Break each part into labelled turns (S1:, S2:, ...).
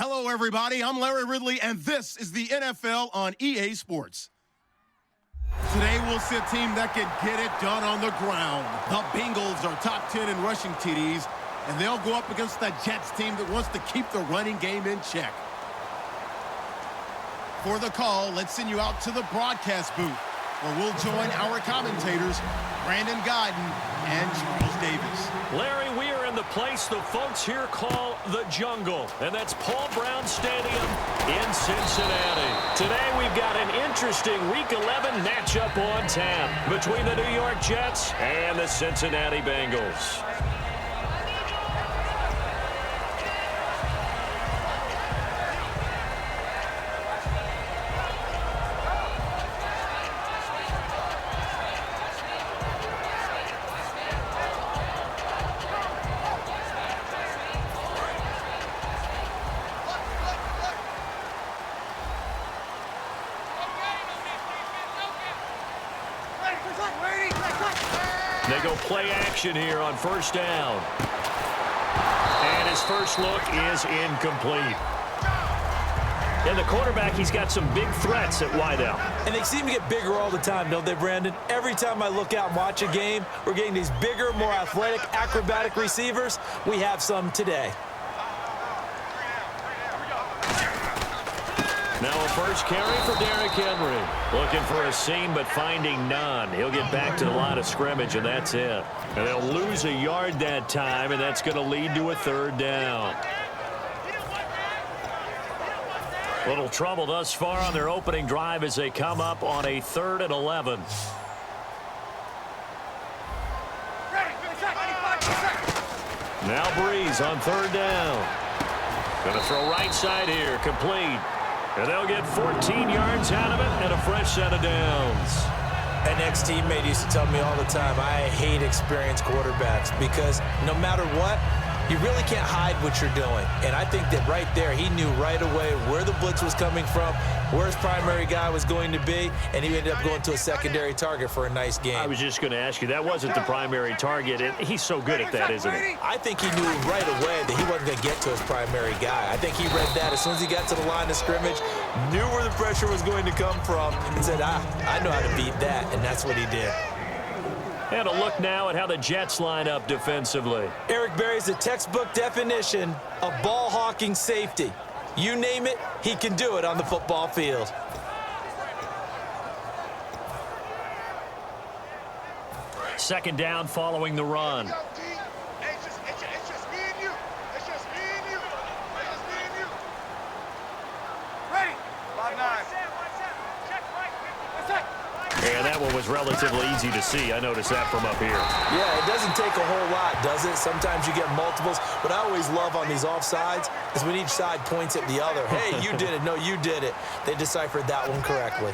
S1: Hello, everybody. I'm Larry Ridley, and this is the NFL on EA Sports. Today, we'll see a team that can get it done on the ground. The Bengals are top 10 in rushing TDs, and they'll go up against the Jets team that wants to keep the running game in check. For the call, let's send you out to the broadcast booth, where we'll join our commentators, Brandon Guyton and Charles Davis.
S2: Larry, we are in the place the folks here call the Jungle, and that's Paul Brown Stadium in Cincinnati. Today we've got an interesting Week 11 matchup on tap between the New York Jets and the Cincinnati Bengals. They go play action here on first down. And his first look is incomplete. And the quarterback, he's got some big threats at wideout.
S3: And they seem to get bigger all the time, don't they, Brandon? Every time I look out and watch a game, we're getting these bigger, more athletic, acrobatic receivers. We have some today.
S2: Now a first carry for Derrick Henry. Looking for a seam, but finding none. He'll get back to the line of scrimmage, and that's it. And they'll lose a yard that time, and that's going to lead to a third down. Little trouble thus far on their opening drive as they come up on a 3rd and 11. Now Breeze on 3rd down. Going to throw right side here, complete. And they'll get 14 yards out of it and a fresh set of downs.
S3: An ex-teammate used to tell me all the time, I hate experienced quarterbacks because no matter what, you really can't hide what you're doing. And I think that right there, he knew right away where the blitz was coming from, where his primary guy was going to be, and he ended up going to a secondary target for a nice game.
S2: I was just going to ask you, that wasn't the primary target, and he's so good at that, isn't he?
S3: I think he knew right away that he wasn't going to get to his primary guy. I think he read that as soon as he got to the line of scrimmage, knew where the pressure was going to come from, and said, I know how to beat that, and that's what he did.
S2: And a look now at how the Jets line up defensively.
S3: Eric Berry's the textbook definition of ball-hawking safety. You name it, he can do it on the football field.
S2: Second down following the run. And that one was relatively easy to see. I noticed that from up here.
S3: Yeah, it doesn't take a whole lot, does it? Sometimes you get multiples. What I always love on these offsides is when each side points at the other. Hey, you did it. No, you did it. They deciphered that one correctly.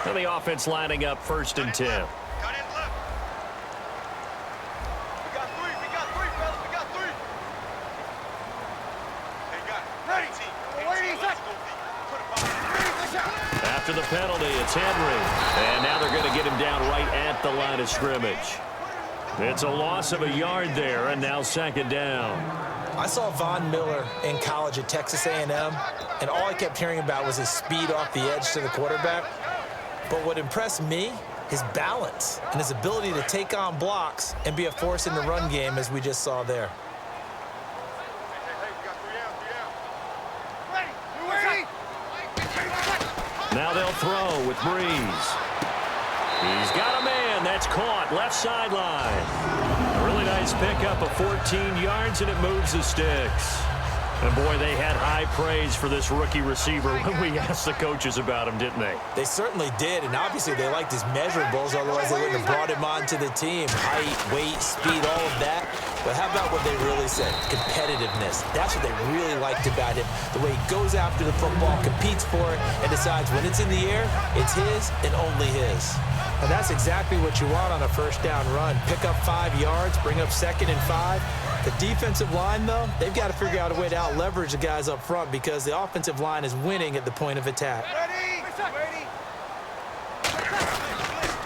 S2: And the offense lining up 1st and 10. After the penalty, it's Henry. And now they're going to get him down right at the line of scrimmage. It's a loss of a yard there, and now 2nd down.
S3: I saw Von Miller in college at Texas A&M, and all I kept hearing about was his speed off the edge to the quarterback. But what impressed me, his balance and his ability to take on blocks and be a force in the run game, as we just saw there.
S2: Now they'll throw with Breeze. He's got a man. That's caught. Left sideline. A really nice pickup of 14 yards, and it moves the sticks. And, boy, they had high praise for this rookie receiver when we asked the coaches about him, didn't they?
S3: They certainly did, and obviously they liked his measurables. Otherwise, they wouldn't have brought him onto the team. Height, weight, speed, all of that. But how about what they really said? Competitiveness. That's what they really liked about him. The way he goes after the football, competes for it, and decides when it's in the air, it's his and only his. And that's exactly what you want on a first down run. Pick up 5 yards, bring up 2nd and 5. The defensive line, though, they've got to figure out a way to out-leverage the guys up front because the offensive line is winning at the point of attack.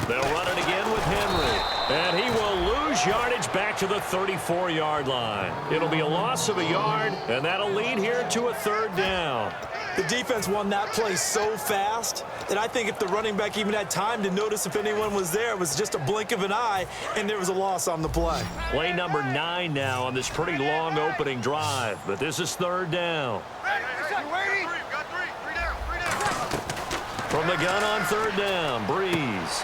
S2: They'll run it again with Henry. And he will lose lose yardage back to the 34-yard line. It'll be a loss of a yard, and that'll lead here to a 3rd down.
S3: The defense won that play so fast that I think if the running back even had time to notice if anyone was there, it was just a blink of an eye, and there was a loss on the play.
S2: Play number 9 now on this pretty long opening drive, but this is 3rd down. From the gun on 3rd down, Breeze.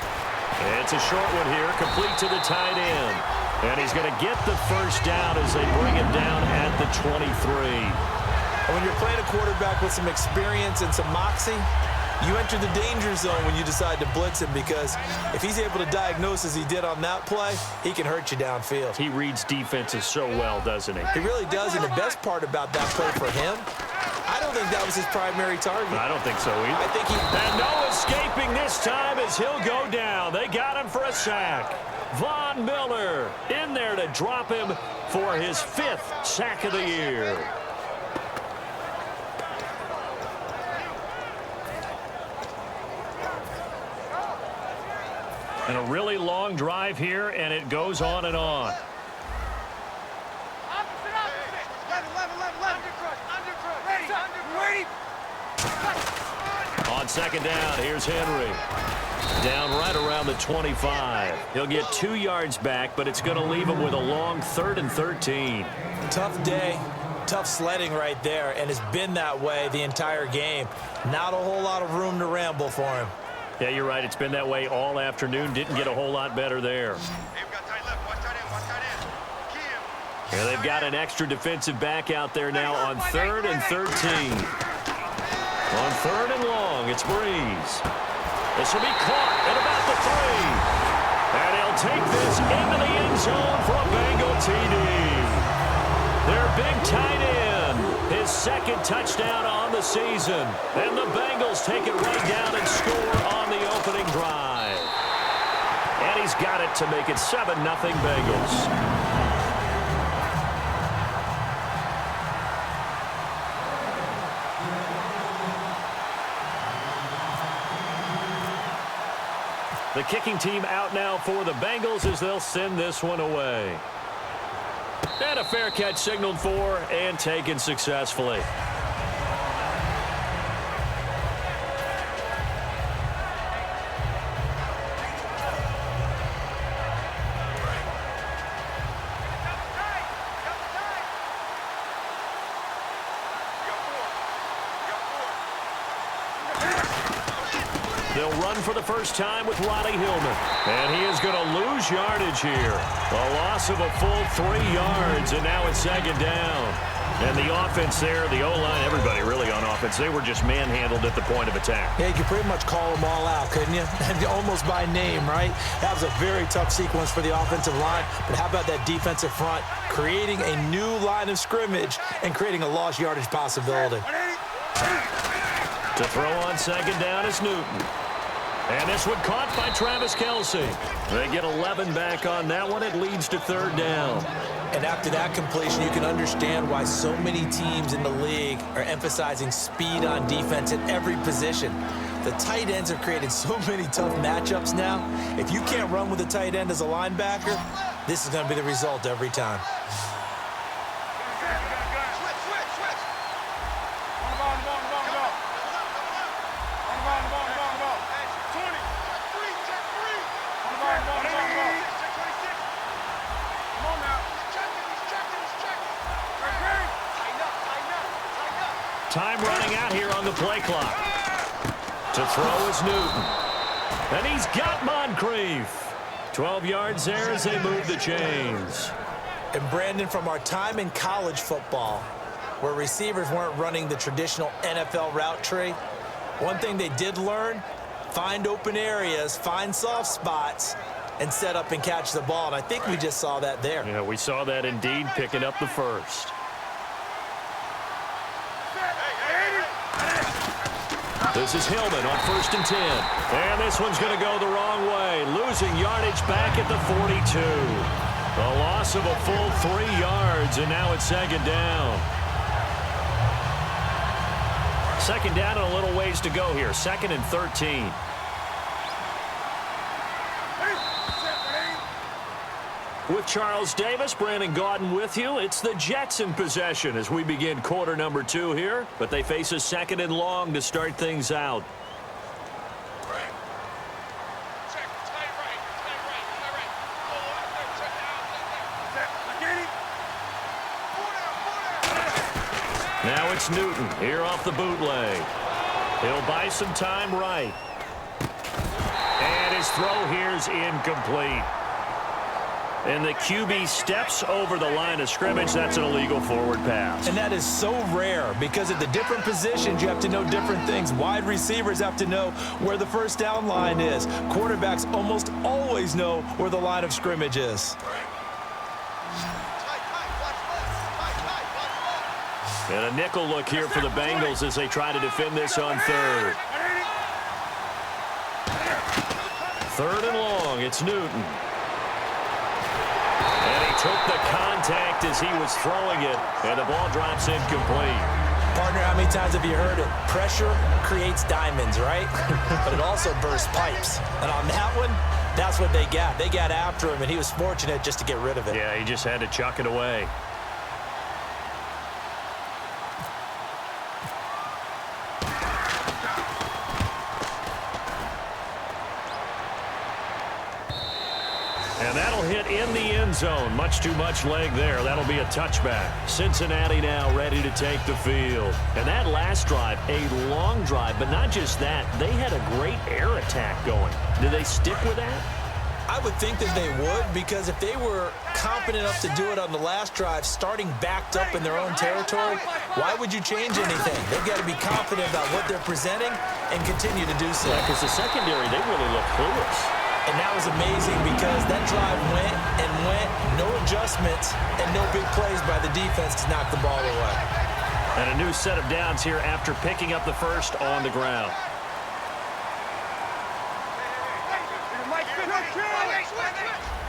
S2: It's a short one here, complete to the tight end. And he's going to get the 1st down as they bring him down at the 23.
S3: When you're playing a quarterback with some experience and some moxie, you enter the danger zone when you decide to blitz him, because if he's able to diagnose as he did on that play, he can hurt you downfield.
S2: He reads defenses so well, doesn't he?
S3: He really does, and the best part about that play for him, I don't think that was his primary target.
S2: I don't think so either.
S3: I think he...
S2: And no escaping this time as he'll go down. They got him for a sack. Von Miller in there to drop him for his 5th sack of the year. And a really long drive here, and it goes on and on. On 2nd down, here's Henry. Down right around the 25. He'll get 2 yards back, but it's going to leave him with a long 3rd and 13.
S3: Tough day, tough sledding right there, and it's been that way the entire game. Not a whole lot of room to ramble for him.
S2: Yeah, you're right. It's been that way all afternoon. Didn't get a whole lot better there. Here they've got an extra defensive back out there now on 3rd and 13. On 3rd and long, it's Breeze. This will be caught at about the 3. And he'll take this into the end zone for a Bengal TD. Their big tight end, his 2nd touchdown on the season. And the Bengals take it right down and score on the opening drive. And he's got it to make it 7-0 Bengals. The kicking team out now for the Bengals as they'll send this one away. And a fair catch signaled for and taken successfully. They'll run for the first time with Ronnie Hillman. And he is going to lose yardage here. A loss of a full 3 yards, and now it's 2nd down. And the offense there, the O-line, everybody really on offense, they were just manhandled at the point of attack.
S3: Yeah, you could pretty much call them all out, couldn't you? Almost by name, right? That was a very tough sequence for the offensive line. But how about that defensive front creating a new line of scrimmage and creating a lost yardage possibility?
S2: To throw on 2nd down is Newton. And this one caught by Travis Kelce. They get 11 back on that one. It leads to 3rd down.
S3: And after that completion, you can understand why so many teams in the league are emphasizing speed on defense at every position. The tight ends have created so many tough matchups now. If you can't run with a tight end as a linebacker, this is going to be the result every time.
S2: Time running out here on the play clock. To throw is Newton. And he's got Moncrief. 12 yards there as they move the chains.
S3: And Brandon, from our time in college football, where receivers weren't running the traditional NFL route tree, one thing they did learn, find open areas, find soft spots, and set up and catch the ball. And I think we just saw that there.
S2: Yeah, we saw that indeed, picking up the first. This is Hillman on 1st and 10. And this one's going to go the wrong way. Losing yardage back at the 42. A loss of a full 3 yards, and now it's 2nd down. 2nd down and a little ways to go here. 2nd and 13. 1 With Charles Davis, Brandon Gaudin with you. It's the Jets in possession as we begin quarter number 2 here, but they face a 2nd and long to start things out. Now it's Newton here off the bootleg. He'll buy some time right. And his throw here's incomplete. And the QB steps over the line of scrimmage. That's an illegal forward pass.
S3: And that is so rare because at the different positions, you have to know different things. Wide receivers have to know where the first down line is. Quarterbacks almost always know where the line of scrimmage is.
S2: And a nickel look here for the Bengals as they try to defend this on 3rd. 3rd and long, it's Newton. And he took the contact as he was throwing it, and the ball drops incomplete.
S3: Partner, how many times have you heard it? Pressure creates diamonds, right? But it also bursts pipes. And on that one, that's what they got. They got after him, and he was fortunate just to get rid of it.
S2: Yeah, he just had to chuck it away. And that'll hit in the end zone. Much too much leg there. That'll be a touchback. Cincinnati now ready to take the field. And that last drive, a long drive, but not just that. They had a great air attack going. Do they stick with that?
S3: I would think that they would, because if they were confident enough to do it on the last drive, starting backed up in their own territory, why would you change anything? They've got to be confident about what they're presenting and continue to do so.
S2: Yeah, because the secondary, they really look clueless.
S3: And that was amazing because that drive went and went, no adjustments, and no big plays by the defense to knock the ball away.
S2: And a new set of downs here after picking up the first on the ground.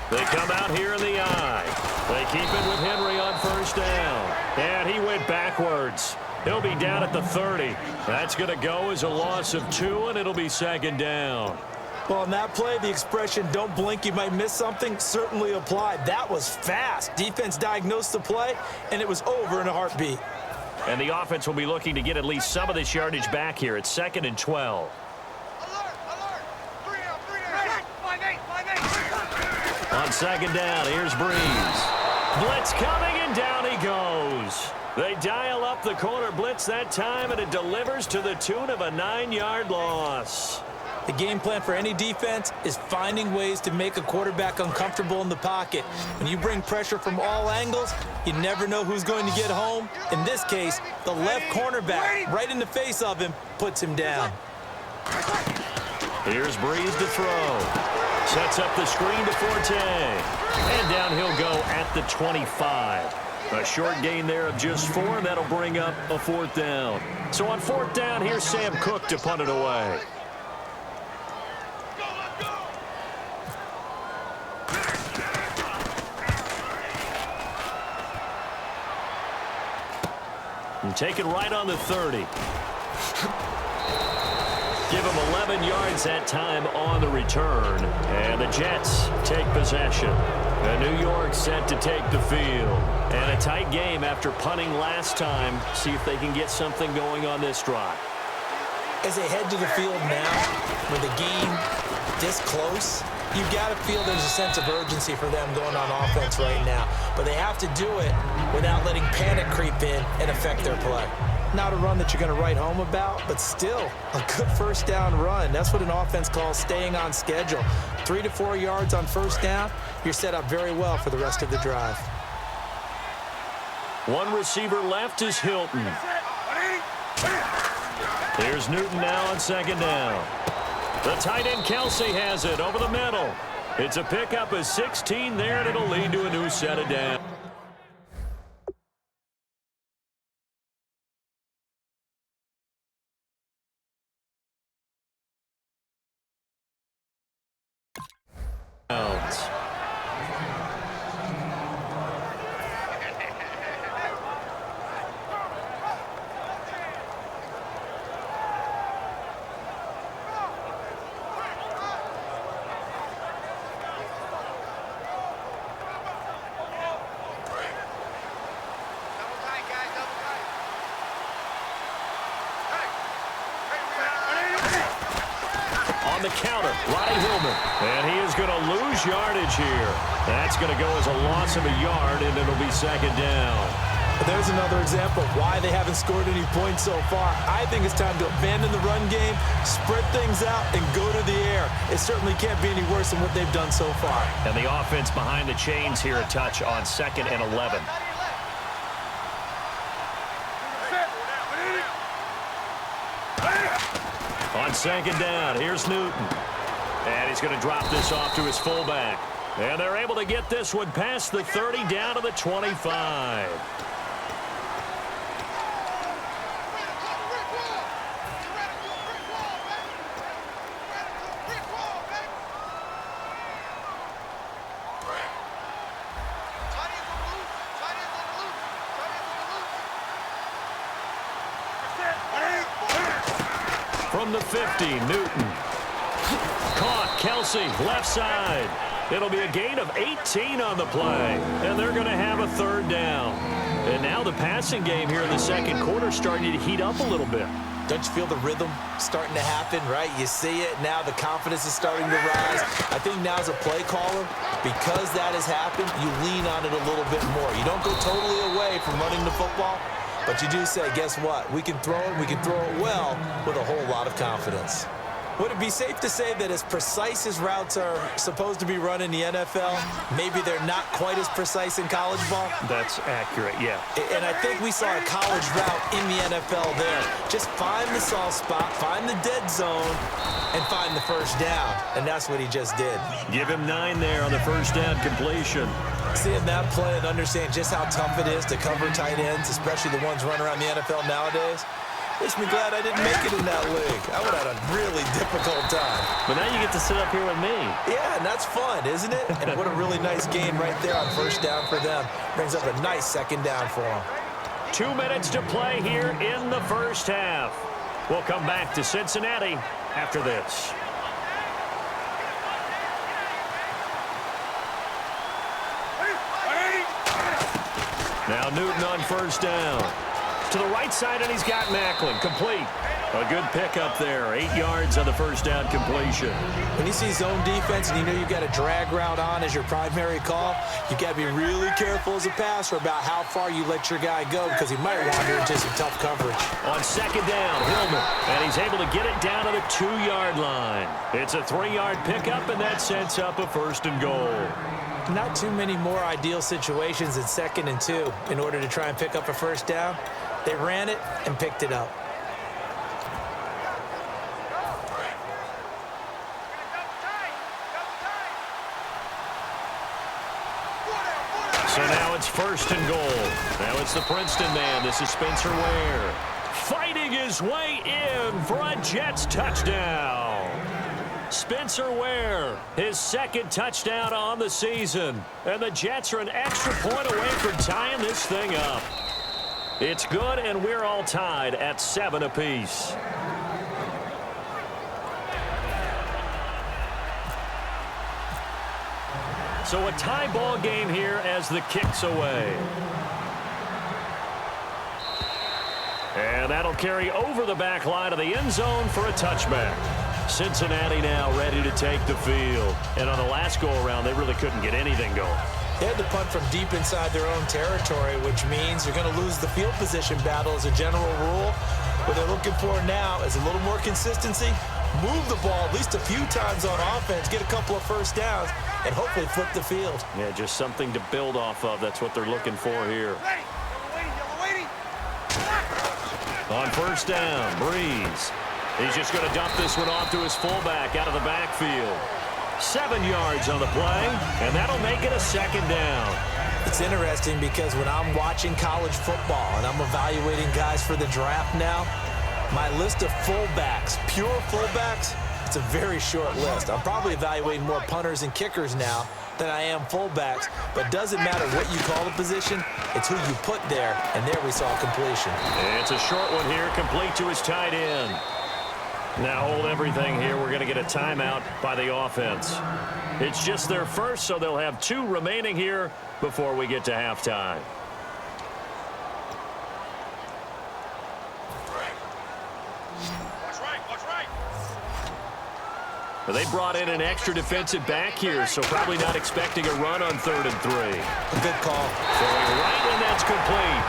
S2: They come out here in the eye. They keep it with Henry on first down. And he went backwards. He'll be down at the 30. That's going to go as a loss of 2, and it'll be 2nd down.
S3: Well, on that play, the expression, don't blink, you might miss something, certainly applied. That was fast. Defense diagnosed the play, and it was over in a heartbeat.
S2: And the offense will be looking to get at least some of this yardage back here. It's 2nd and 12. On 2nd down, here's Breeze. Blitz coming, and down he goes. They dial up the corner blitz that time, and it delivers to the tune of a 9-yard loss.
S3: The game plan for any defense is finding ways to make a quarterback uncomfortable in the pocket. When you bring pressure from all angles, you never know who's going to get home. In this case, the left cornerback, right in the face of him, puts him down.
S2: Here's Breeze to throw. Sets up the screen to Forte. And down he'll go at the 25. A short gain there of just 4, and that'll bring up a 4th down. So on 4th down, here's Sam Cook to punt it away. And take it right on the 30. Give him 11 yards that time on the return. And the Jets take possession. And New York set to take the field. And a tight game after punting last time. See if they can get something going on this drive.
S3: As they head to the field now, with the game this close, you've got to feel there's a sense of urgency for them going on offense right now. But they have to do it without letting panic creep in and affect their play. Not a run that you're going to write home about, but still a good first down run. That's what an offense calls staying on schedule. 3 to 4 yards on first down, you're set up very well for the rest of the drive.
S2: One receiver left is Hilton. Here's Newton now on 2nd down. The tight end Kelsey has it over the middle. It's a pickup of 16 there, and it'll lead to a new set of downs. on the counter. Roddy Hillman. And he is going to lose yardage here. That's going to go as a loss of a yard, and it'll be second down.
S3: There's another example of why they haven't scored any points so far. I think it's time to abandon the run game, spread things out, and go to the air. It certainly can't be any worse than what they've done so far.
S2: And the offense behind the chains here a touch on 2nd and 11. On 2nd down, here's Newton. And he's going to drop this off to his fullback. And they're able to get this one past the 30 down to the 25. From the 50, Newton. Caught, Kelsey, left side. It'll be a gain of 18 on the play, and they're going to have a 3rd down. And now the passing game here in the second quarter starting to heat up a little bit.
S3: Don't you feel the rhythm starting to happen, right? You see it now. The confidence is starting to rise. I think now as a play caller, because that has happened, you lean on it a little bit more. You don't go totally away from running the football, but you do say, guess what? We can throw it. We can throw it well with a whole lot of confidence. Would it be safe to say that as precise as routes are supposed to be run in the NFL, maybe they're not quite as precise in college ball?
S2: That's accurate, yeah.
S3: And I think we saw a college route in the NFL there. Just find the soft spot, find the dead zone, and find the first down. And that's what he just did.
S2: Give him 9 there on the first down completion.
S3: Seeing that play and understand just how tough it is to cover tight ends, especially the ones running around the NFL nowadays, makes me glad I didn't make it in that league. I would have had a really difficult time.
S2: But now you get to sit up here with me.
S3: Yeah, and that's fun, isn't it? And what a really nice game right there on first down for them. Brings up a nice second down for them.
S2: 2 minutes to play here in the first half. We'll come back to Cincinnati after this. Now Newton on first down. To the right side, and he's got Macklin. Complete. A good pickup there. 8 yards on the first down completion.
S3: When you see zone defense and you know you've got a drag route on as your primary call, you've got to be really careful as a passer about how far you let your guy go because he might wander into some tough coverage.
S2: On second down, Hillman. And he's able to get it down to the 2-yard line. It's a 3-yard pickup, and that sets up a 1st and goal.
S3: Not too many more ideal situations in 2nd and 2 in order to try and pick up a first down. They ran it and picked it up.
S2: So now it's 1st and goal. Now it's the Princeton man. This is Spencer Ware. Fighting his way in for a Jets touchdown. Spencer Ware, his 2nd touchdown on the season. And the Jets are an extra point away from tying this thing up. It's good, and we're all tied at 7 apiece. So a tie ball game here as the kick's away. And that'll carry over the back line of the end zone for a touchback. Cincinnati now ready to take the field. And on the last go-around, they really couldn't get anything going.
S3: They had to punt from deep inside their own territory, which means you're going to lose the field position battle as a general rule. What they're looking for now is a little more consistency, move the ball at least a few times on offense, get a couple of first downs, and hopefully flip the field.
S2: Yeah, just something to build off of. That's what they're looking for here. On first down, Breeze. He's just going to dump this one off to his fullback out of the backfield. 7 yards on the play, and that'll make it a 2nd down.
S3: It's interesting because when I'm watching college football and I'm evaluating guys for the draft now, my list of fullbacks, pure fullbacks, it's a very short list. I'm probably evaluating more punters and kickers now than I am fullbacks, but doesn't matter what you call the position, it's who you put there, and there we saw completion.
S2: It's a short one here, complete to his tight end. Now hold everything here. We're going to get a timeout by the offense. It's just their first, so they'll have 2 remaining here before we get to halftime. They brought in an extra defensive back here, so probably not expecting a run on 3rd and 3.
S3: A good call.
S2: Throwing right, and that's complete.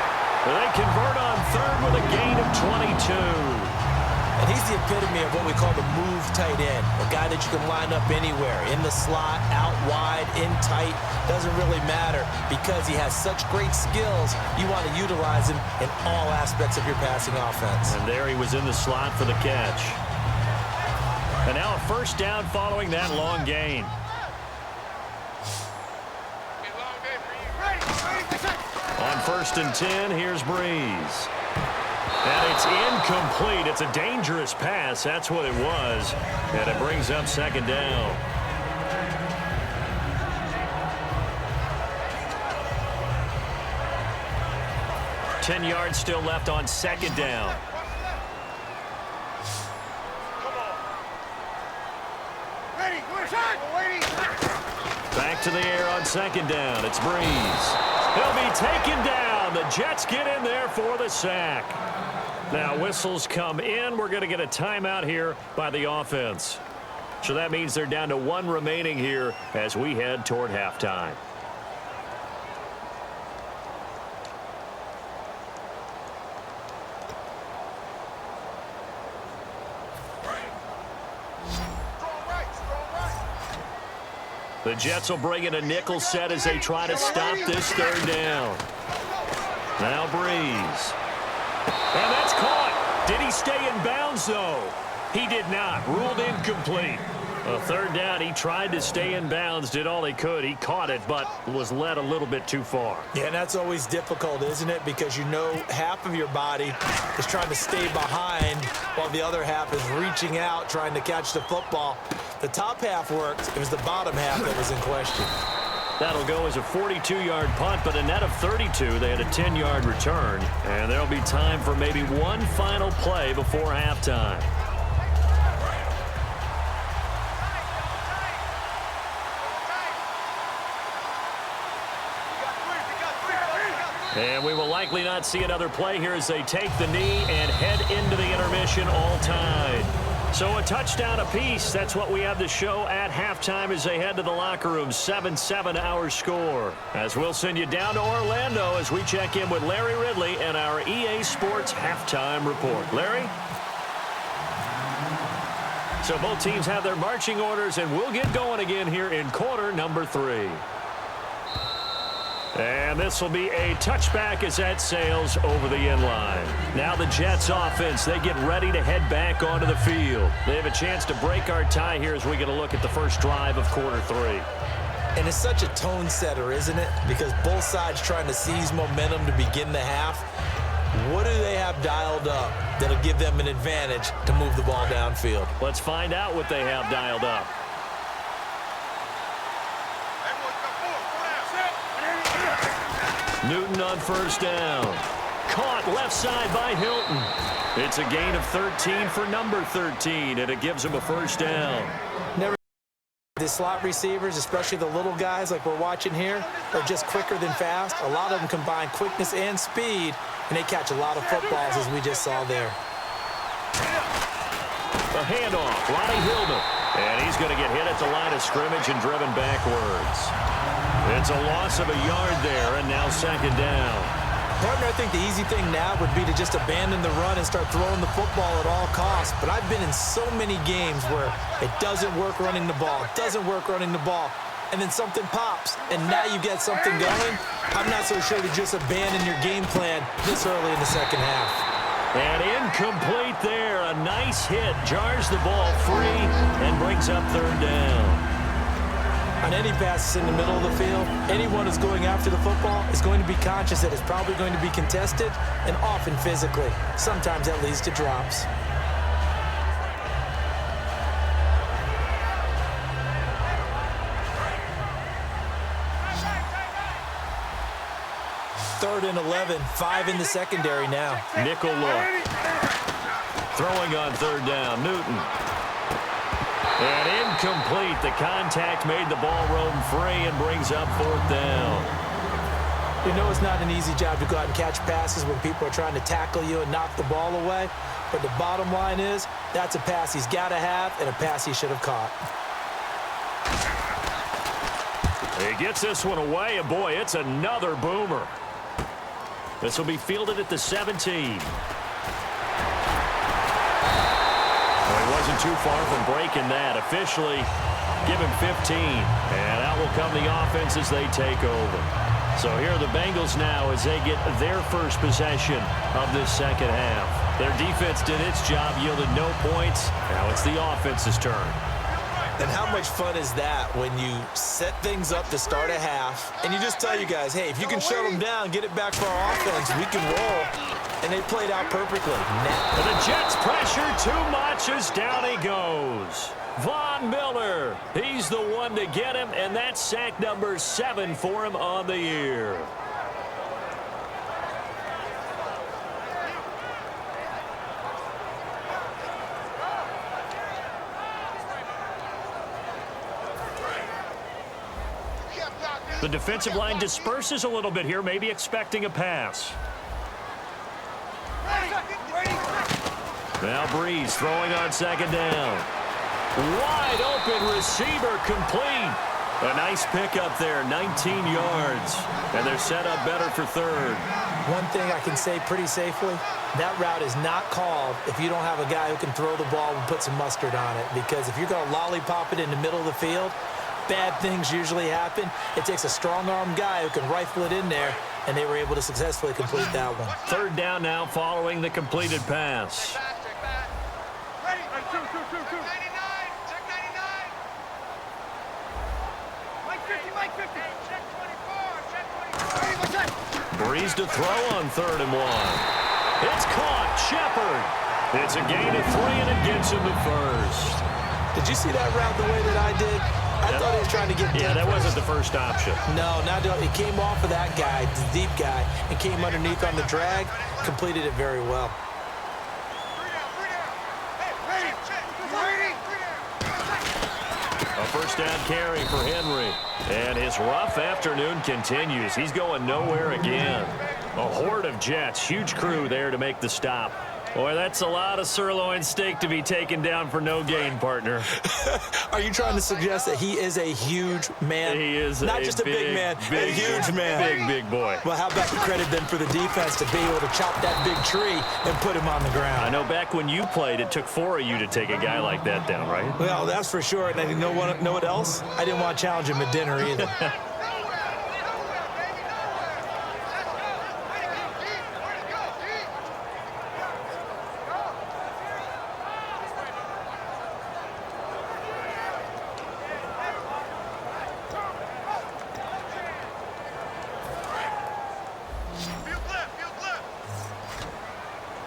S2: They convert on 3rd with a gain of 22.
S3: And he's the epitome of what we call the move tight end, a guy that you can line up anywhere, in the slot, out wide, in tight, doesn't really matter because he has such great skills. You want to utilize him in all aspects of your passing offense.
S2: And there he was in the slot for the catch. And now a first down following that long gain. On 1st and 10, here's Breeze. And it's incomplete. It's a dangerous pass. That's what it was. And it brings up 2nd down. Ten yards still left on 2nd down. Back to the air on 2nd down. It's Breeze. He'll be taken down. The Jets get in there for the sack. Now whistles come in. We're going to get a timeout here by the offense. So that means they're down to 1 remaining here as we head toward halftime. The Jets will bring in a nickel set as they try to stop this 3rd down. Now Breeze. And that's caught. Did he stay in bounds, though? He did not. Ruled incomplete. A 3rd down, he tried to stay in bounds, did all he could. He caught it, but was led a little bit too far.
S3: Yeah, and that's always difficult, isn't it? Because you know half of your body is trying to stay behind while the other half is reaching out, trying to catch the football. The top half worked. It was the bottom half that was in question.
S2: That'll go as a 42-yard punt, but a net of 32. They had a 10-yard return, and there'll be time for maybe one final play before halftime. And we will likely not see another play here as they take the knee and head into the intermission all tied. So a touchdown apiece. That's what we have to show at halftime as they head to the locker room. 7-7 our score. As we'll send you down to Orlando as we check in with Larry Ridley and our EA Sports halftime report. Larry? So both teams have their marching orders, and we'll get going again here in quarter number 3. And this will be a touchback as that sails over the end line. Now the Jets offense, they get ready to head back onto the field. They have a chance to break our tie here as we get a look at the first drive of quarter 3.
S3: And it's such a tone setter, isn't it? Because both sides trying to seize momentum to begin the half. What do they have dialed up that'll give them an advantage to move the ball downfield?
S2: Let's find out what they have dialed up. Newton on first down. Caught left side by Hilton. It's a gain of 13 for number 13, and it gives him a first down.
S3: Never. The slot receivers, especially the little guys like we're watching here, are just quicker than fast. A lot of them combine quickness and speed, and they catch a lot of footballs, as we just saw there.
S2: A handoff, Lonnie Hillman. And he's going to get hit at the line of scrimmage and driven backwards. It's a loss of a yard there, and now second down.
S3: Partner, I think the easy thing now would be to just abandon the run and start throwing the football at all costs. But I've been in so many games where it doesn't work running the ball, and then something pops, and now you get something going. I'm not so sure to just abandon your game plan this early in the second half.
S2: And incomplete there. A nice hit. Jars the ball free and brings up third down.
S3: On any passes in the middle of the field, anyone who's going after the football is going to be conscious that it's probably going to be contested and often physically. Sometimes that leads to drops. Third and 11, 5 in the secondary now.
S2: Nickel look. Throwing on third down, Newton. And incomplete. The contact made the ball roam free and brings up fourth down.
S3: You know it's not an easy job to go out and catch passes when people are trying to tackle you and knock the ball away. But the bottom line is, that's a pass he's got to have and a pass he should have caught.
S2: He gets this one away, and boy, it's another boomer. This will be fielded at the 17. Well, he wasn't too far from breaking that. Officially, give him 15. And out will come the offense as they take over. So here are the Bengals now as they get their first possession of this second half. Their defense did its job, yielded no points. Now it's the offense's turn.
S3: And how much fun is that when you set things up to start a half and you just tell you guys, hey, if you can shut them down, get it back for our offense, we can roll. And they played out perfectly.
S2: And the Jets pressure too much as down he goes. Von Miller, he's the one to get him, and that's sack number 7 for him on the year. The defensive line disperses a little bit here, maybe expecting a pass. Now Breeze throwing on second down. Wide open receiver complete. A nice pickup there, 19 yards. And they're set up better for third.
S3: One thing I can say pretty safely, that route is not called if you don't have a guy who can throw the ball and put some mustard on it. Because if you're going to lollipop it in the middle of the field, bad things usually happen. It takes a strong-arm guy who can rifle it in there, and they were able to successfully complete that one.
S2: Third down now following the completed pass. Breeze to throw on 3rd and 1. It's caught. Shepard. It's a gain of 3, and it gets him to first.
S3: Did you see that route the way that I did? I thought he was trying to get deep.
S2: Yeah, that wasn't the first option.
S3: No, it came off of that guy, the deep guy, and came underneath on the drag, completed it very well.
S2: A first down carry for Henry. And his rough afternoon continues. He's going nowhere again. A horde of Jets. Huge crew there to make the stop. Boy, that's a lot of sirloin steak to be taken down for no gain, partner.
S3: Are you trying to suggest that he is a huge man?
S2: He is
S3: not just a big man, a huge man.
S2: Big boy.
S3: Well, how about the credit then for the defense to be able to chop that big tree and put him on the ground?
S2: I know back when you played, it took 4 of you to take a guy like that down, right?
S3: Well, that's for sure. And you know what else? I didn't want to challenge him at dinner either.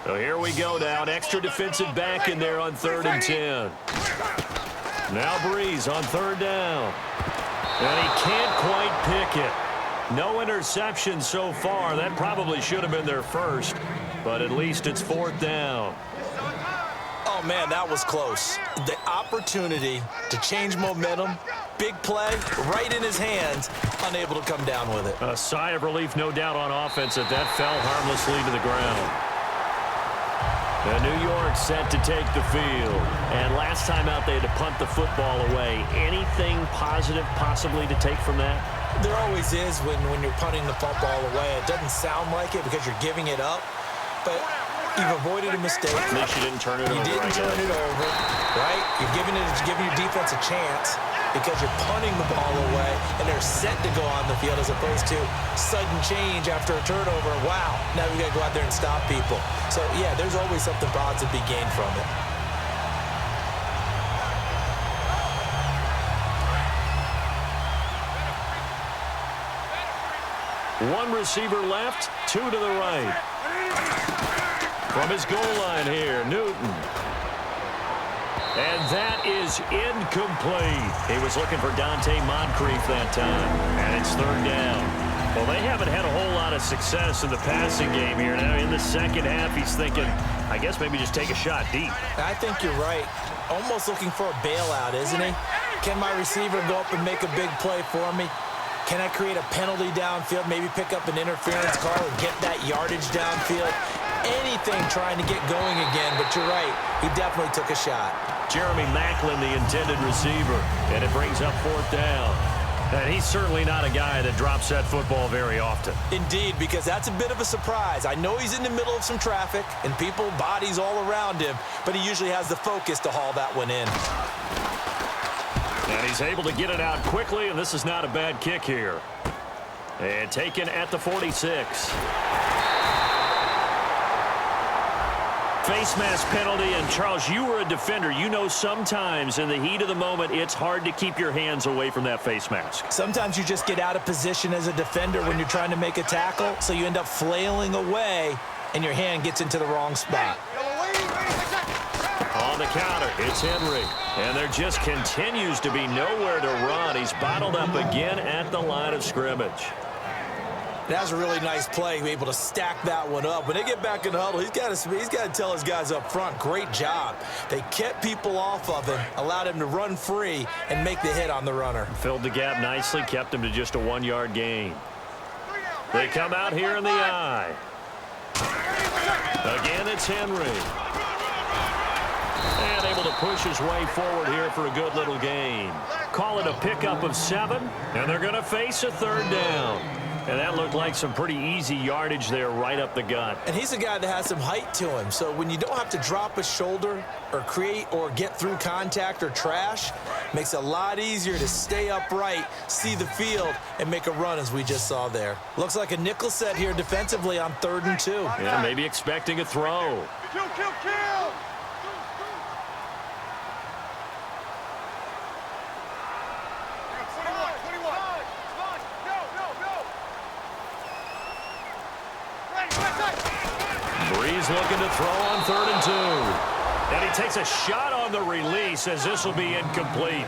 S2: So here we go now. An extra defensive back in there on 3rd and 10. Now Breeze on 3rd down. And he can't quite pick it. No interception so far. That probably should have been their first. But at least it's 4th down.
S3: Oh, man, that was close. The opportunity to change momentum, big play, right in his hands, unable to come down with it.
S2: A sigh of relief, no doubt, on offense that fell harmlessly to the ground. And New York set to take the field. And last time out, they had to punt the football away. Anything positive possibly to take from that?
S3: There always is when you're punting the football away. It doesn't sound like it because you're giving it up. But you've avoided a mistake.
S2: At least you didn't turn it over.
S3: You didn't turn it over, right? You're giving your defense a chance because you're punting the ball away, and they're set to go on the field as opposed to sudden change after a turnover. Wow, now we got to go out there and stop people. So, yeah, there's always something positive to be gained from it.
S2: One receiver left, 2 to the right. From his goal line here, Newton. And that is incomplete. He was looking for Dante Moncrief that time. And it's 3rd down. Well, they haven't had a whole lot of success in the passing game here. Now in the second half, he's thinking, I guess maybe just take a shot deep.
S3: I think you're right. Almost looking for a bailout, isn't he? Can my receiver go up and make a big play for me? Can I create a penalty downfield, maybe pick up an interference call and get that yardage downfield? anything trying to get going again, but you're right. He definitely took a shot.
S2: Jeremy Maclin, the intended receiver, and it brings up 4th down. And he's certainly not a guy that drops that football very often.
S3: Indeed, because that's a bit of a surprise. I know he's in the middle of some traffic and people, bodies all around him, but he usually has the focus to haul that one in.
S2: And he's able to get it out quickly, and this is not a bad kick here. And taken at the 46. Face mask penalty, and Charles, you were a defender. You know sometimes in the heat of the moment, it's hard to keep your hands away from that face mask.
S3: Sometimes you just get out of position as a defender when you're trying to make a tackle, so you end up flailing away, and your hand gets into the wrong spot.
S2: On the counter, it's Henry. And there just continues to be nowhere to run. He's bottled up again at the line of scrimmage.
S3: That was a really nice play, be able to stack that one up. When they get back in the huddle, he's got to tell his guys up front, great job. They kept people off of him, allowed him to run free and make the hit on the runner.
S2: Filled the gap nicely, kept him to just a 1-yard gain. They come out here in the eye. Again, it's Henry. And able to push his way forward here for a good little gain. Call it a pickup of 7, and they're going to face a 3rd down. And that looked like some pretty easy yardage there right up the gut.
S3: And he's a guy that has some height to him. So when you don't have to drop a shoulder or create or get through contact or trash, makes it a lot easier to stay upright, see the field, and make a run as we just saw there. Looks like a nickel set here defensively on 3rd and 2.
S2: Yeah, maybe expecting a throw.
S4: Kill!
S2: Breeze looking to throw on 3rd and 2. And he takes a shot on the release as this will be incomplete.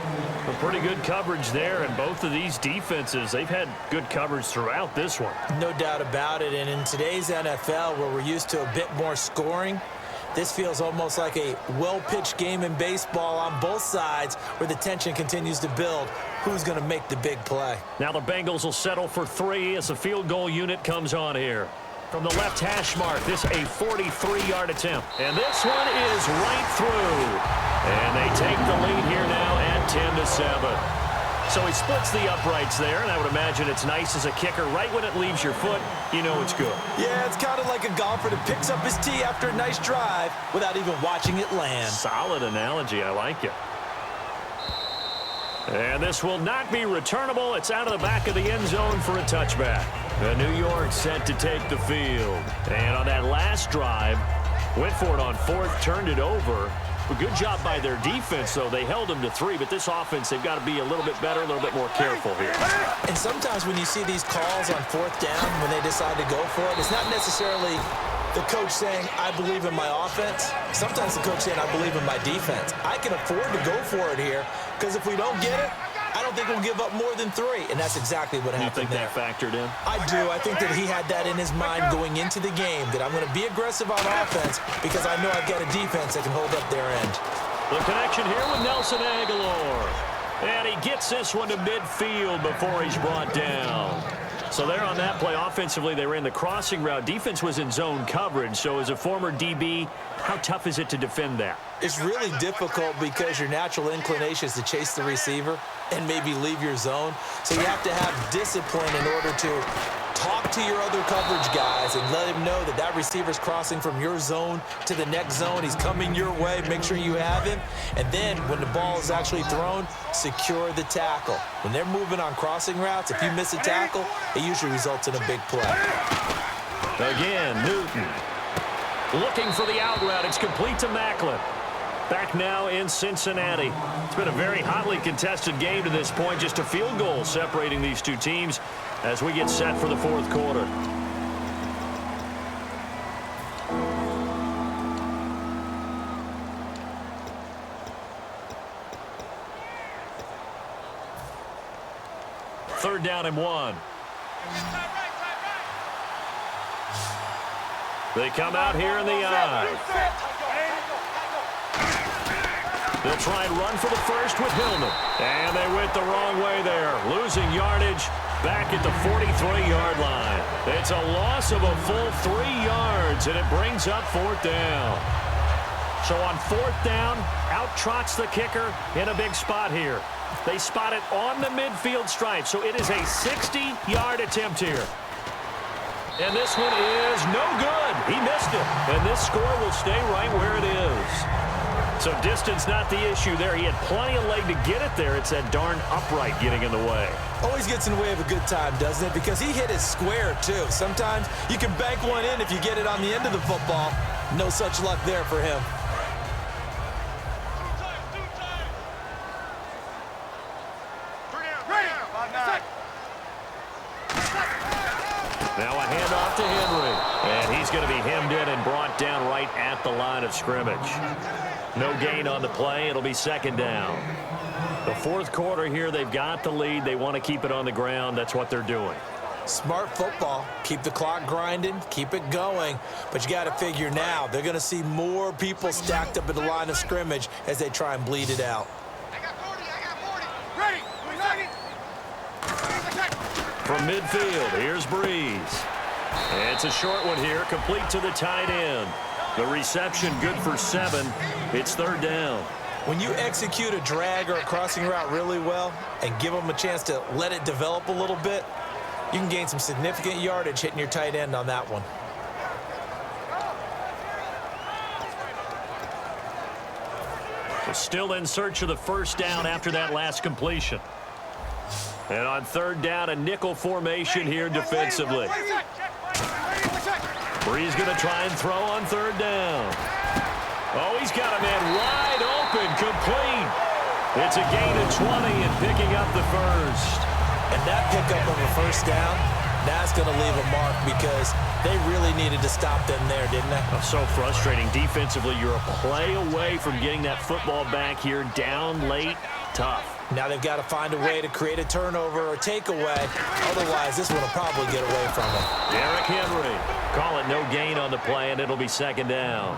S2: A pretty good coverage there, and both of these defenses, they've had good coverage throughout this one.
S3: No doubt about it, and in today's NFL where we're used to a bit more scoring, this feels almost like a well-pitched game in baseball on both sides where the tension continues to build. Who's going to make the big play?
S2: Now the Bengals will settle for 3 as the field goal unit comes on here. From the left hash mark, this a 43-yard attempt. And this one is right through. And they take the lead here now at 10-7. So he splits the uprights there, and I would imagine it's nice as a kicker. Right when it leaves your foot, you know it's good.
S3: Yeah, it's kind of like a golfer that picks up his tee after a nice drive without even watching it land.
S2: Solid analogy. I like it. And this will not be returnable. It's out of the back of the end zone for a touchback. The New York set to take the field. And on that last drive, went for it on 4th, turned it over. A good job by their defense, though. They held them to 3, but this offense, they've got to be a little bit better, a little bit more careful here.
S3: And sometimes when you see these calls on 4th down, when they decide to go for it, it's not necessarily the coach saying, I believe in my offense. Sometimes the coach saying, I believe in my defense. I can afford to go for it here, because if we don't get it, I don't think we'll give up more than 3, and that's exactly what happened there.
S2: You think that factored in?
S3: I do. I think that he had that in his mind going into the game, that I'm going to be aggressive on offense because I know I've got a defense that can hold up their end.
S2: The connection here with Nelson Aguilar. And he gets this one to midfield before he's brought down. So there on that play, offensively, they ran the crossing route. Defense was in zone coverage. So as a former DB, how tough is it to defend that?
S3: It's really difficult because your natural inclination is to chase the receiver and maybe leave your zone. So you have to have discipline in order to talk to your other coverage guys and let him know that that receiver's crossing from your zone to the next zone. He's coming your way. Make sure you have him. And then when the ball is actually thrown, secure the tackle. When they're moving on crossing routes, if you miss a tackle, it usually results in a big play.
S2: Again, Newton looking for the out route. It's complete to Maclin. Back now in Cincinnati. It's been a very hotly contested game to this point. Just a field goal separating these two teams as we get set for the 4th quarter. Third down and 1. They come out here in the eye. They'll try and run for the first with Hillman. And they went the wrong way there, losing yardage back at the 43-yard line. It's a loss of a full 3 yards, and it brings up 4th down. So on 4th down, out trots the kicker in a big spot here. They spot it on the midfield stripe, so it is a 60-yard attempt here. And this one is no good. He missed it. And this score will stay right where it is. So distance not the issue there. He had plenty of leg to get it there. It's that darn upright getting in the way.
S3: Always gets in the way of a good time, doesn't it? Because he hit it square, too. Sometimes you can bank one in if you get it on the end of the football. No such luck there for him.
S2: Now a handoff to Henry. And he's going to be hemmed in and brought down right at the line of scrimmage. No gain on the play. It'll be 2nd down. The 4th quarter here, they've got the lead. They want to keep it on the ground. That's what they're doing.
S3: Smart football. Keep the clock grinding. Keep it going. But you got to figure now, they're going to see more people stacked up at the line of scrimmage as they try and bleed it out.
S4: I got 40. Ready.
S2: From midfield, here's Breeze. And it's a short one here, complete to the tight end. The reception good for 7. It's 3rd down.
S3: When you execute a drag or a crossing route really well and give them a chance to let it develop a little bit, you can gain some significant yardage hitting your tight end on that one.
S2: Still in search of the 1st down after that last completion. And on 3rd down, a nickel formation here defensively. Breeze going to try and throw on 3rd down. Oh, he's got a man wide open, complete. It's a gain of 20 and picking up the 1st.
S3: And that pickup of a 1st down, that's going to leave a mark because they really needed to stop them there, didn't they?
S2: Oh, so frustrating. Defensively, you're a play away from getting that football back here down late. Tough.
S3: Now they've got to find a way to create a turnover or takeaway. Otherwise, this one will probably get away from them.
S2: Derrick Henry. Call it no gain on the play, and it'll be 2nd down.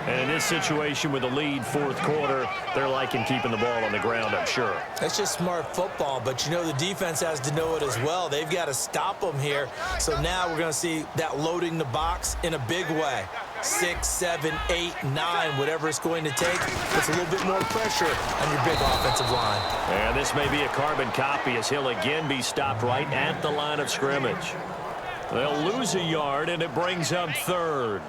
S2: And in this situation with the lead 4th quarter, they're liking keeping the ball on the ground, I'm sure.
S3: That's just smart football, but you know the defense has to know it as well. They've got to stop them here. So now we're going to see that loading the box in a big way. 6, 7, 8, 9, whatever it's going to take. Puts a little bit more pressure on your big offensive line.
S2: And this may be a carbon copy as he'll again be stopped right at the line of scrimmage. They'll lose a yard, and it brings up 3rd.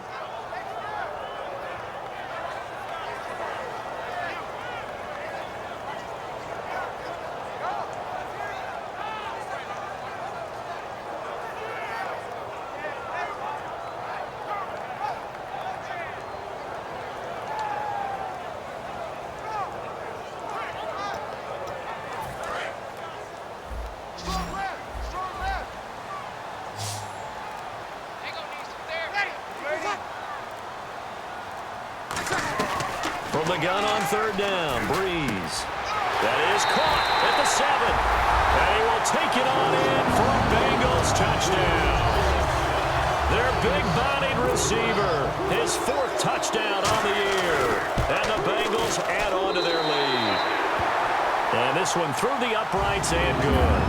S2: From the gun on 3rd down, Breeze. That is caught at the 7. And he will take it on in for a Bengals touchdown. Their big-bodied receiver, his 4th touchdown on the year. And the Bengals add on to their lead. And this one through the uprights and good.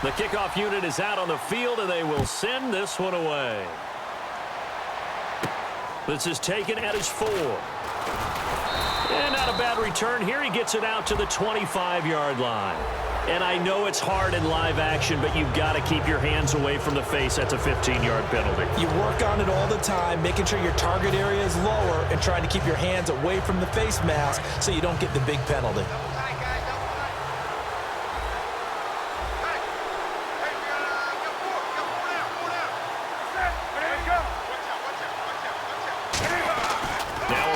S2: The kickoff unit is out on the field, and they will send this one away. This is taken at his 4. And not a bad return here. He gets it out to the 25-yard line. And I know it's hard in live action, but you've got to keep your hands away from the face. That's a 15-yard penalty.
S3: You work on it all the time, making sure your target area is lower and trying to keep your hands away from the face mask so you don't get the big penalty.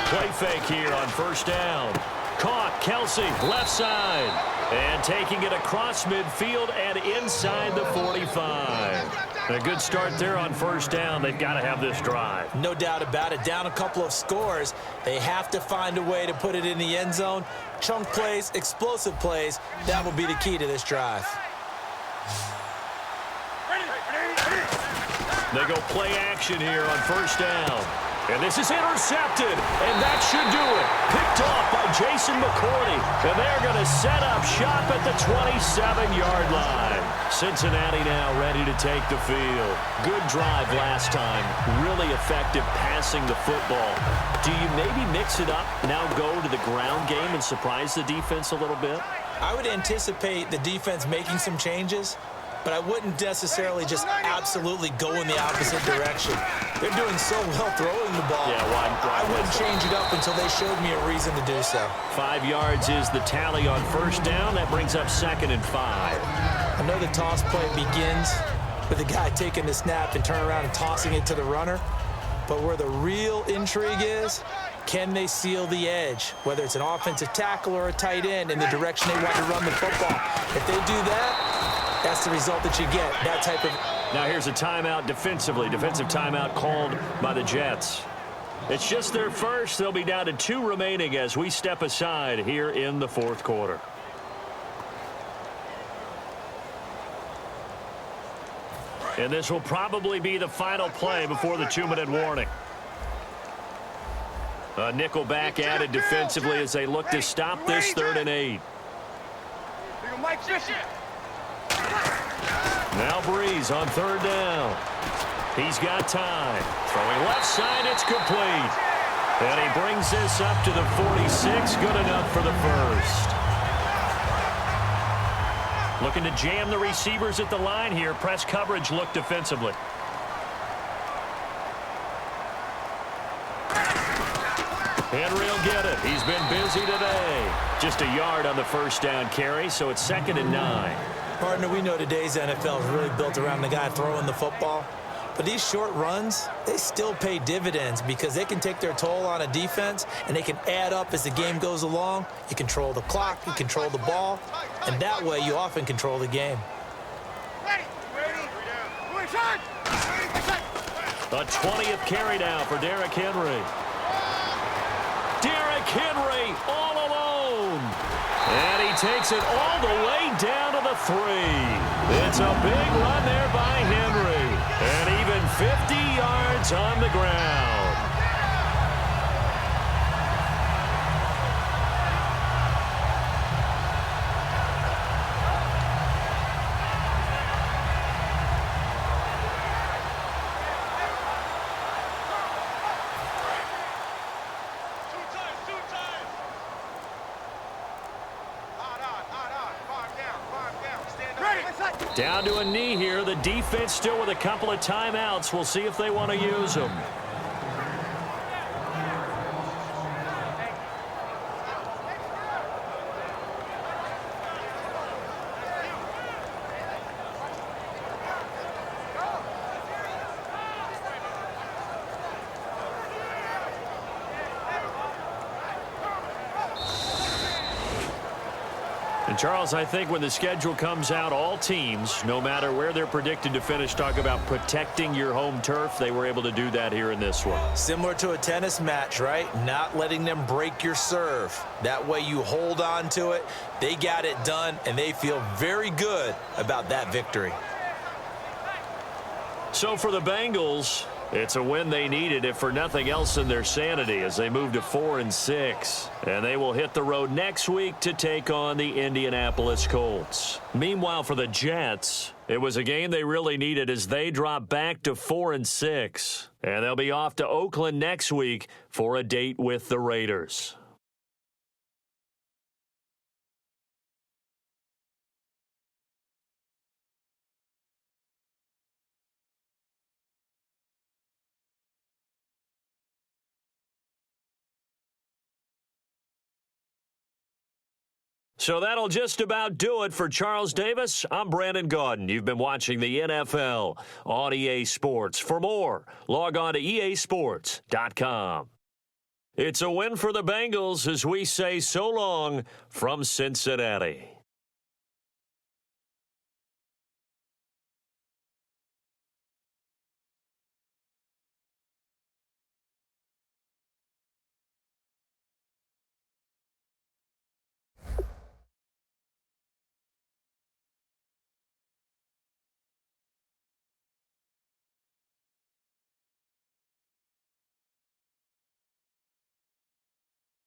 S2: Play fake here on 1st down. Caught, Kelsey, left side. And taking it across midfield and inside the 45. A good start there on 1st down. They've got to have this drive.
S3: No doubt about it. Down a couple of scores. They have to find a way to put it in the end zone. Chunk plays, explosive plays. That will be the key to this drive.
S4: Ready,
S2: They go play action here on first down. And this is intercepted, and that should do it. Picked off by Jason McCourty, and they're going to set up shop at the 27-yard line. Cincinnati now ready to take the field. Good drive last time. Really effective passing the football. Do you maybe mix it up, now go to the ground game and surprise the defense a little bit?
S3: I would anticipate the defense making some changes, but I wouldn't necessarily just absolutely go in the opposite direction. They're doing so well throwing the ball.
S2: Yeah,
S3: I wouldn't change it up until they showed me a reason to do so.
S2: 5 yards is the tally on first down. That brings up 2nd and 5.
S3: I know the toss play begins with the guy taking the snap and turning around and tossing it to the runner, but where the real intrigue is, can they seal the edge, whether it's an offensive tackle or a tight end, in the direction they want to run the football? If they do that, that's the result that you get, that type of...
S2: Now here's a timeout defensively. Defensive timeout called by the Jets. It's just their first. They'll be down to 2 remaining as we step aside here in the 4th quarter. And this will probably be the final play before the 2-minute warning. A nickel back added defensively as they look to stop this 3rd and 8. Now Breeze on 3rd down. He's got time. Throwing left side, it's complete. And he brings this up to the 46. Good enough for the first. Looking to jam the receivers at the line here. Press coverage look defensively. Henry will get it. He's been busy today. Just a yard on the first down carry, so it's 2nd and 9.
S3: Partner, we know today's NFL is really built around the guy throwing the football. But these short runs, they still pay dividends because they can take their toll on a defense, and they can add up as the game goes along. You control the clock, you control the ball, and that way you often control the game.
S2: The 20th carry now for Derrick Henry. Derrick Henry all alone. And he takes it all the way down to the 3. It's a big run there by Henry. And even 50 yards on the ground. Down to a knee here. The defense still with a couple of timeouts. We'll see if they want to use them. And Charles, I think when the schedule comes out, all teams, no matter where they're predicted to finish, talk about protecting your home turf. They were able to do that here in this one.
S3: Similar to a tennis match, right? Not letting them break your serve. That way you hold on to it. They got it done, and they feel very good about that victory.
S2: So for the Bengals, it's a win they needed, if for nothing else in their sanity, as they move to 4-6. And they will hit the road next week to take on the Indianapolis Colts. Meanwhile, for the Jets, it was a game they really needed as they drop back to 4-6. And they'll be off to Oakland next week for a date with the Raiders. So that'll just about do it for Charles Davis. I'm Brandon Gaudin. You've been watching the NFL on EA Sports. For more, log on to easports.com. It's a win for the Bengals as we say so long from Cincinnati.